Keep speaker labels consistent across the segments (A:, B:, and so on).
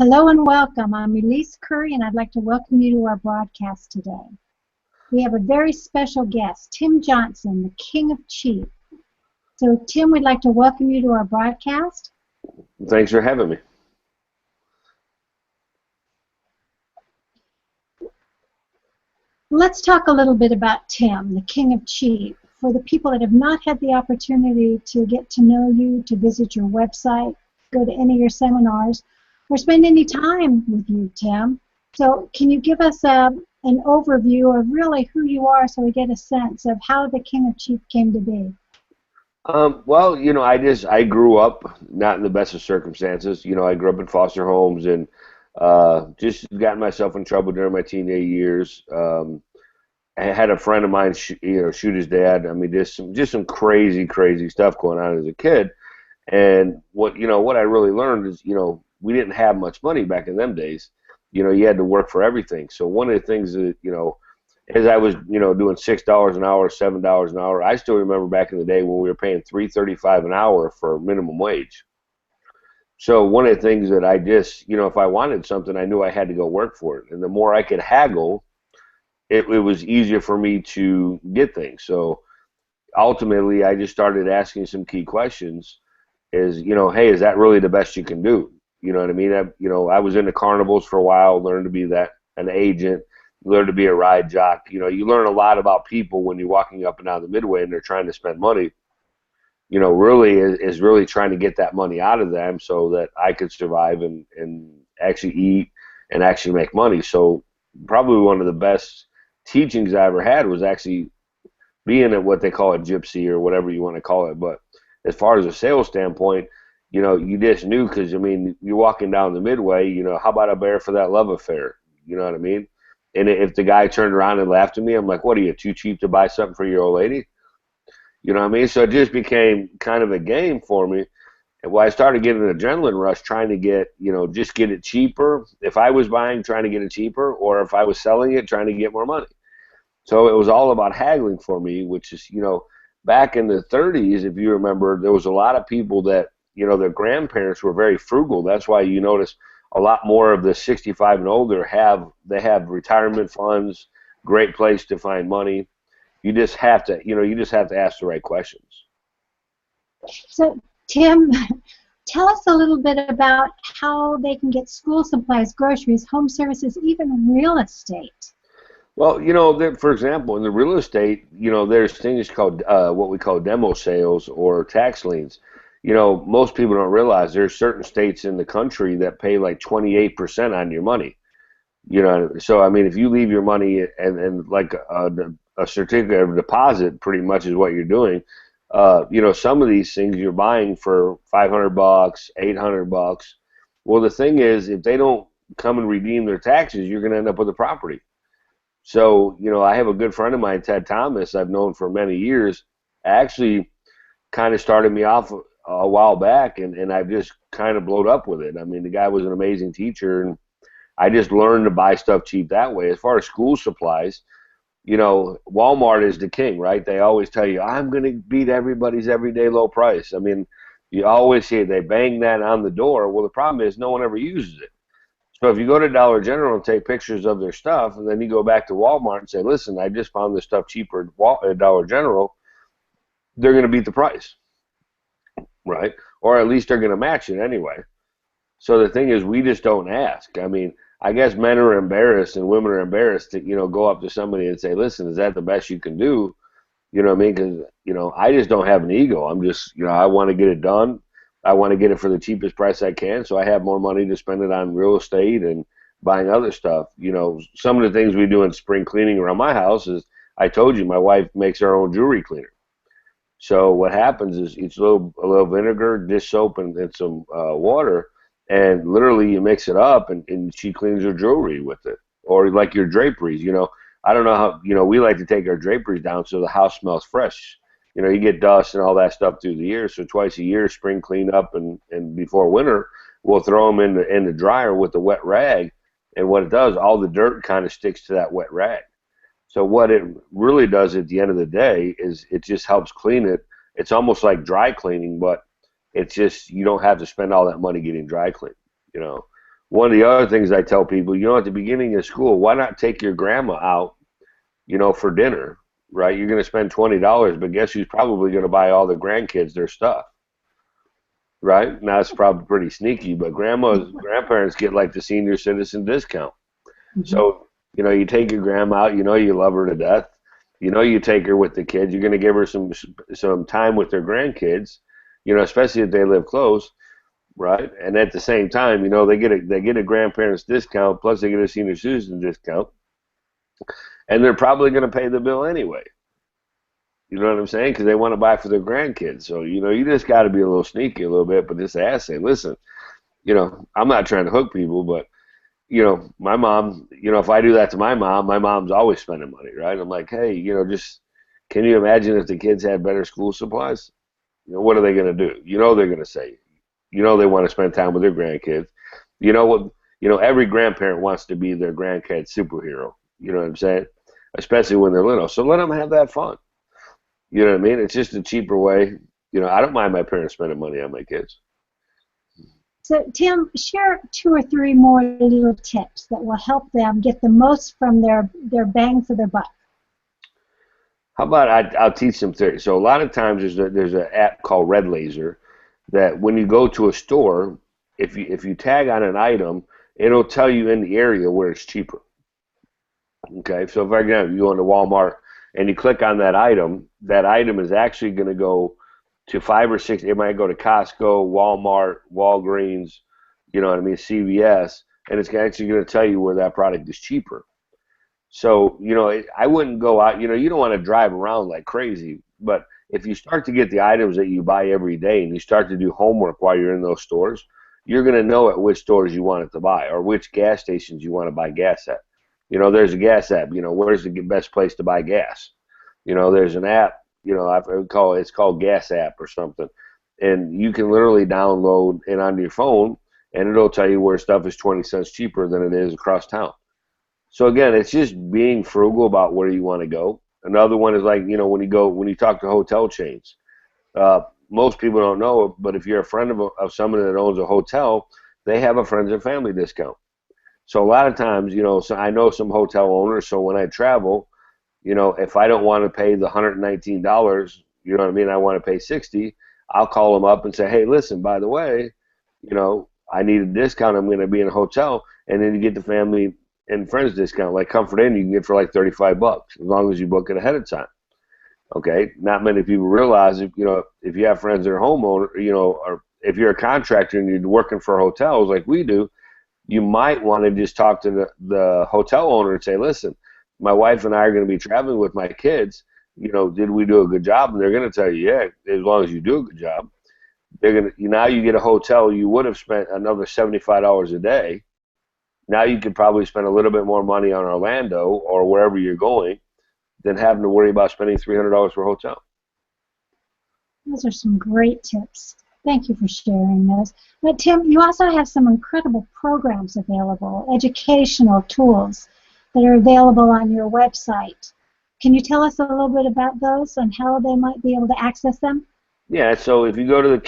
A: Hello and welcome. I'm Elise Curry, and I'd like to welcome you to our broadcast today. We have a very special guest, Tim Johnson, the King of Cheap. So, Tim, we'd like to welcome you to our broadcast.
B: Thanks for having me.
A: Let's talk a little bit about Tim, the King of Cheap. For the people that have not had the opportunity to get to know you, to visit your website, go to any of your seminars, or spend any time with you, Tim. So can you give us an overview of really who you are so we get a sense of how the King of Cheap came to be?
B: Well, I grew up not in the best of circumstances. I grew up in foster homes and just got myself in trouble during my teenage years. I had a friend of mine, shoot his dad. I mean, just some crazy, crazy stuff going on as a kid. And what I really learned is, we didn't have much money back in them days. You had to work for everything. So one of the things that, as I was, doing $6 an hour, $7 an hour, I still remember back in the day when we were paying $3.35 an hour for minimum wage. So one of the things that I just, if I wanted something, I knew I had to go work for it. And the more I could haggle, it was easier for me to get things. So ultimately, I just started asking some key questions. Hey, is that really the best you can do? You know what I mean? I was into carnivals for a while, learned to be an agent, learned to be a ride jock. You learn a lot about people when you're walking up and down the Midway and they're trying to spend money. Really is really trying to get that money out of them so that I could survive and actually eat and actually make money. So probably one of the best teachings I ever had was actually being at what they call a gypsy or whatever you want to call it. But as far as a sales standpoint, you just knew because, you're walking down the Midway, how about a bear for that love affair? You know what I mean? And if the guy turned around and laughed at me, I'm like, what, are you too cheap to buy something for your old lady? You know what I mean? So it just became kind of a game for me. And when I started getting an adrenaline rush trying to get, just get it cheaper. If I was buying, trying to get it cheaper, or if I was selling it, trying to get more money. So it was all about haggling for me, which is, back in the 30s, if you remember, there was a lot of people that, their grandparents were very frugal. That's why you notice a lot more of the 65 and older have retirement funds, great place to find money. You just have to, ask the right questions.
A: So, Tim, tell us a little bit about how they can get school supplies, groceries, home services, even real estate.
B: Well, for example, in the real estate, there's things called what we call demo sales or tax liens. Most people don't realize there's certain states in the country that pay like 28% on your money. So I mean, if you leave your money and like a certificate of deposit, pretty much is what you're doing. Some of these things you're buying for $500, $800. Well, the thing is, if they don't come and redeem their taxes, you're going to end up with a property. So, I have a good friend of mine, Ted Thomas, I've known for many years, actually kind of started me off a while back, and I've just kind of blowed up with it. I mean, the guy was an amazing teacher, and I just learned to buy stuff cheap that way. As far as school supplies, Walmart is the king, right? They always tell you, I'm going to beat everybody's everyday low price. I mean, you always see it. They bang that on the door. Well, the problem is no one ever uses it. So if you go to Dollar General and take pictures of their stuff, and then you go back to Walmart and say, listen, I just found this stuff cheaper at Dollar General, they're going to beat the price, right? Or at least they're going to match it anyway. So the thing is, we just don't ask. I mean, I guess men are embarrassed and women are embarrassed to, go up to somebody and say, listen, is that the best you can do? You know what I mean? Because, I just don't have an ego. I'm just, I want to get it done. I want to get it for the cheapest price I can, so I have more money to spend it on real estate and buying other stuff. Some of the things we do in spring cleaning around my house is, I told you, my wife makes her own jewelry cleaner. So what happens is it's a little vinegar, dish soap, and some water, and literally you mix it up, and she cleans her jewelry with it. Or like your draperies, I don't know how, we like to take our draperies down so the house smells fresh. You get dust and all that stuff through the year, so twice a year, spring cleanup and before winter, we'll throw them in the dryer with a wet rag, and what it does, all the dirt kind of sticks to that wet rag. So what it really does at the end of the day is it just helps clean it. It's almost like dry cleaning, but it's just, you don't have to spend all that money getting dry cleaned, one of the other things I tell people, at the beginning of school, why not take your grandma out, for dinner, right? You're going to spend $20, but guess who's probably going to buy all the grandkids their stuff, right? Now it's probably pretty sneaky, but grandparents get like the senior citizen discount. So, you take your grandma out, you love her to death. You take her with the kids. You're going to give her some time with their grandkids, especially if they live close, right? And at the same time, they get a grandparents discount, plus they get a senior citizen discount, and they're probably going to pay the bill anyway. You know what I'm saying? Because they want to buy for their grandkids. So, you just got to be a little sneaky a little bit, but just ask, say, listen, I'm not trying to hook people, but my mom, if I do that to my mom's always spending money, right? I'm like, hey, just can you imagine if the kids had better school supplies? What are they going to do? They're going to say, they want to spend time with their grandkids. What? Every grandparent wants to be their grandkid's superhero. You know what I'm saying? Especially when they're little. So let them have that fun. You know what I mean? It's just a cheaper way. I don't mind my parents spending money on my kids.
A: So, Tim, share 2 or 3 more little tips that will help them get the most from their bang for their buck.
B: How about I'll teach them theory. So a lot of times there's an app called Red Laser that when you go to a store, if you tag on an item, it'll tell you in the area where it's cheaper. Okay, so for example, you go into Walmart and you click on that item is actually going to go to 5 or 6. It might go to Costco, Walmart, Walgreens, CVS, and it's actually going to tell you where that product is cheaper. So, I wouldn't go out, you don't want to drive around like crazy, but if you start to get the items that you buy every day and you start to do homework while you're in those stores, you're going to know at which stores you want it to buy or which gas stations you want to buy gas at. There's a gas app, where's the best place to buy gas? There's an app, it's called Gas App or something. And you can literally download it onto your phone and it'll tell you where stuff is 20 cents cheaper than it is across town. So again, it's just being frugal about where you want to go. Another one is like, when you talk to hotel chains, most people don't know it, but if you're a friend of someone that owns a hotel, they have a friends and family discount. So a lot of times, so I know some hotel owners, so when I travel, if I don't want to pay the $119, you know what I mean, I want to pay $60, I'll call them up and say, hey, listen, by the way, I need a discount. I'm going to be in a hotel, and then you get the family and friends discount, like Comfort Inn, you can get for like $35 as long as you book it ahead of time. Okay, not many people realize if you have friends that are homeowner, or if you're a contractor and you're working for hotels like we do, you might want to just talk to the hotel owner and say, listen, my wife and I are going to be traveling with my kids. Did we do a good job? And they're going to tell you, yeah, as long as you do a good job. Now you get a hotel, you would have spent another $75 a day. Now you could probably spend a little bit more money on Orlando or wherever you're going than having to worry about spending $300 for a hotel.
A: Those are some great tips. Thank you for sharing those. But Tim, you also have some incredible programs available, educational tools that are available on your website. Can you tell us a little bit about those and how they might be able to access them?
B: Yeah, so if you go to the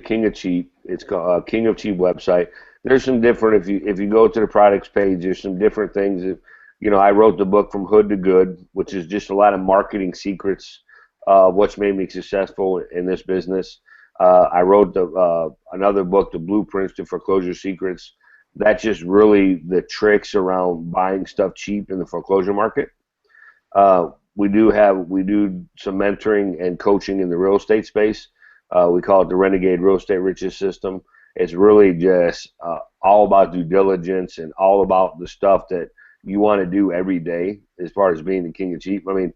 B: King of Cheap, it's called King of Cheap website. There's some different. If you go to the products page, there's some different things. I wrote the book From Hood to Good, which is just a lot of marketing secrets, what's made me successful in this business. I wrote another book, The Blueprints to Foreclosure Secrets. That's just really the tricks around buying stuff cheap in the foreclosure market. We do some mentoring and coaching in the real estate space. We call it the Renegade Real Estate Riches System. It's really just all about due diligence and all about the stuff that you want to do every day as far as being the king of cheap. I mean,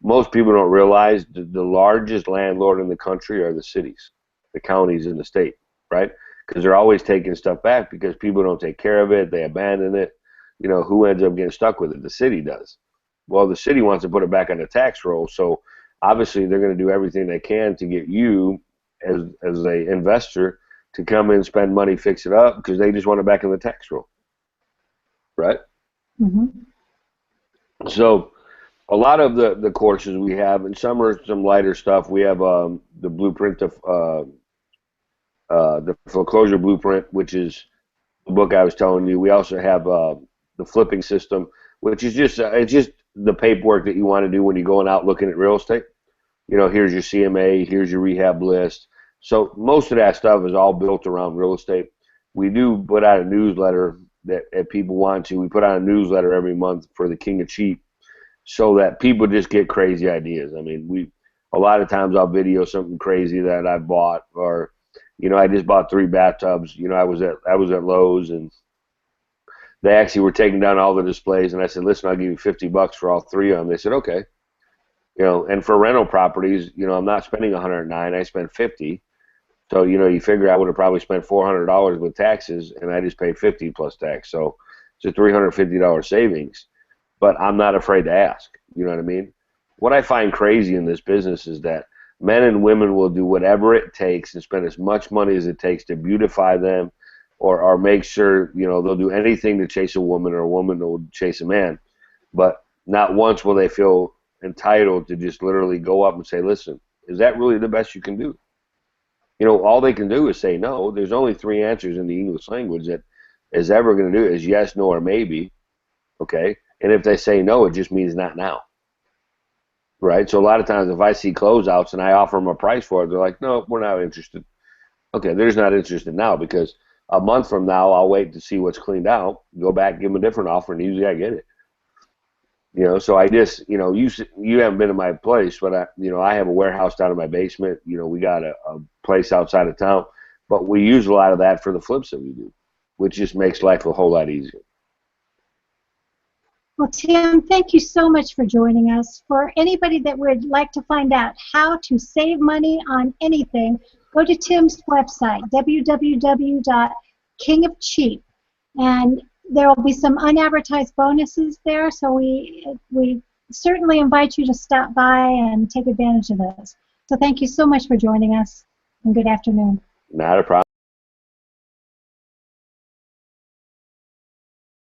B: most people don't realize the largest landlord in the country are the cities, the counties in the state, right? Because they're always taking stuff back because people don't take care of it. They abandon it. Who ends up getting stuck with it? The city does. Well, the city wants to put it back on the tax roll, so obviously they're going to do everything they can to get you as an investor to come in, spend money, fix it up, because they just want it back in the tax roll, right? Mm-hmm. So a lot of the courses we have, and some are some lighter stuff. We have the blueprint of the foreclosure blueprint, which is the book I was telling you. We also have the flipping system, which is just it's just the paperwork that you want to do when you're going out looking at real estate. You know, here's your CMA, here's your rehab list. So most of that stuff is all built around real estate. We do put out a newsletter that if people want to. We put out a newsletter every month for the King of Cheap, so that people just get crazy ideas. I mean, a lot of times I'll video something crazy that I bought, or you know, I just bought 3 bathtubs. You know, I was at Lowe's, and they actually were taking down all the displays, and I said, listen, I'll give you $50 for all 3 of them. They said, okay. You know, and for rental properties, you know, I'm not spending 109, I spent 50. So, you know, you figure I would have probably spent $400 with taxes, and I just paid 50 plus tax. So it's a $350 savings. But I'm not afraid to ask. You know what I mean? What I find crazy in this business is that men and women will do whatever it takes and spend as much money as it takes to beautify them, or make sure, you know, they'll do anything to chase a woman, or a woman will chase a man. But not once will they feel entitled to just literally go up and say, listen, is that really the best you can do? You know, all they can do is say no. There's only 3 answers in the English language that is ever going to do, is yes, no, or maybe. Okay? And if they say no, it just means not now. Right? So a lot of times if I see closeouts and I offer them a price for it, they're like, no, we're not interested. Okay, they're just not interested now, because a month from now I'll wait to see what's cleaned out, go back, give them a different offer, and usually I get it. You know, so I just, you know, you haven't been to my place, but I have a warehouse down in my basement. You know, we got a place outside of town, but we use a lot of that for the flips that we do, which just makes life a whole lot easier.
A: Well, Tim, thank you so much for joining us. For anybody that would like to find out how to save money on anything, go to Tim's website, www.kingofcheap, and there will be some unadvertised bonuses there, so we certainly invite you to stop by and take advantage of those. So thank you so much for joining us, and good afternoon.
B: Not a problem.